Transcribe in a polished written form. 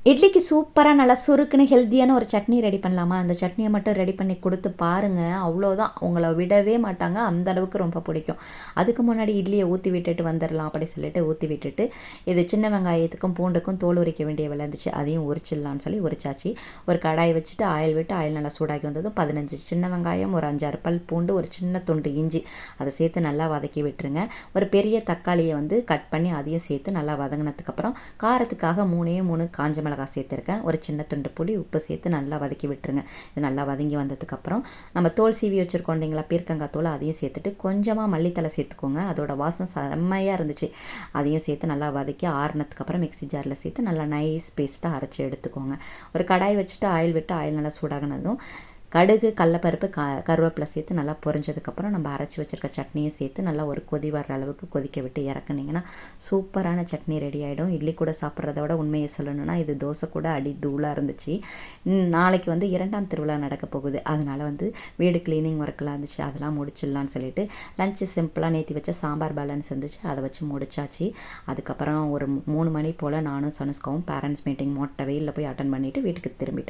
இட்லிக்கு சூப்பரா நல்லா சுருக்குன்னு ஹெல்த்தியான ஒரு சட்னி ரெடி பண்ணலாமா? அந்த சட்னிய மட்டும் ரெடி பண்ணி குடுத்து பாருங்க. அவ்வளோதான். உங்கள விடவே மாட்டாங்க. அந்த அளவுக்கு ரொம்ப பிடிக்கும். அதுக்கு முன்னாடி இட்லிய ஊத்தி விட்டுட்டு வந்துரலாம் அப்படி சொல்லிட்டு ஊத்தி விட்டுட்டு, இது சின்ன வெங்காயத்துக்கும், பூண்டுக்கும் தோல் உரிக்க வேண்டிய வேலை இருந்துச்சு. அதையும் உரிச்சிடலான்னு சொல்லி உரிச்சாச்சு. ஒரு கடாய் வச்சுட்டு ஆயில் விட்டு ஆயில் நல்லா சூடாகி வந்ததும் 15 சின்ன வெங்காயம், ஒரு 5, 6 பல் பூண்டு, ஒரு சின்ன துண்டு இஞ்சி அதை சேர்த்து நல்லா வதக்கி விட்டுருங்க. ஒரு பெரிய தக்காளிய வந்து கட் பண்ணி அதையும் சேர்த்து நல்லா வதங்கினதுக்கப்புறம் காரத்துக்காக 3 காஞ்ச மிளகாய் சேர்த்துருக்கேன். ஒரு சின்ன துண்டு புளி, உப்பு சேர்த்து நல்லா வதக்கி விட்டுருங்க. இது நல்லா வதங்கி வந்ததுக்கப்புறம் நம்ம தோல் சீவி வச்சுருக்கோம் இல்லைங்களா, பீர்க்கங்காய் தோல், அதையும் சேர்த்துட்டு கொஞ்சமாக மல்லித்தலை சேர்த்துக்கோங்க. அதோட வாசம் செம்மையாக இருந்துச்சு. அதையும் சேர்த்து நல்லா வதக்கி ஆறுனதுக்கப்புறம் மிக்ஸி ஜாரில் சேர்த்து நல்லா நைஸ் பேஸ்ட்டாக அரைச்சி எடுத்துக்கோங்க. ஒரு கடாய் வச்சுட்டு ஆயில் விட்டு ஆயில் நல்லா சூடாகினதும் கடுகு, கடலப்பருப்பு, கருவேப்பிலை சேர்த்து நல்லா பொரிஞ்சதுக்கப்புறம் நம்ம அரைச்சி வச்சுருக்க சட்னியும் சேர்த்து நல்லா ஒரு கொதி வர்ற அளவுக்கு கொதிக்க விட்டு இறக்குனீங்கன்னா சூப்பரான சட்னி ரெடி ஆகிடும். இட்லி கூட சாப்பிட்றத விட உண்மையை சொல்லணும்னா இது தோசை கூட அடி தூளாக இருந்துச்சு. நாளைக்கு வந்து 2ஆம் திருவிழா நடக்க போகுது. அதனால் வந்து வீடு க்ளீனிங் ஒர்க்கெலாம் இருந்துச்சு, அதெல்லாம் முடிச்சிடலான்னு சொல்லிட்டு லஞ்சு சிம்பிளாக நேற்று வச்ச சாம்பார் பேலன்ஸ் இருந்துச்சு, அதை வச்சு முடிச்சாச்சு. அதுக்கப்புறம் ஒரு 3 மணி போல் நானும் சனுஸ்காவும் பேரண்ட்ஸ் மீட்டிங் மொட்டை வெயிலில் போய் அட்டன் பண்ணிவிட்டு வீட்டுக்கு திரும்பிட்டோம்.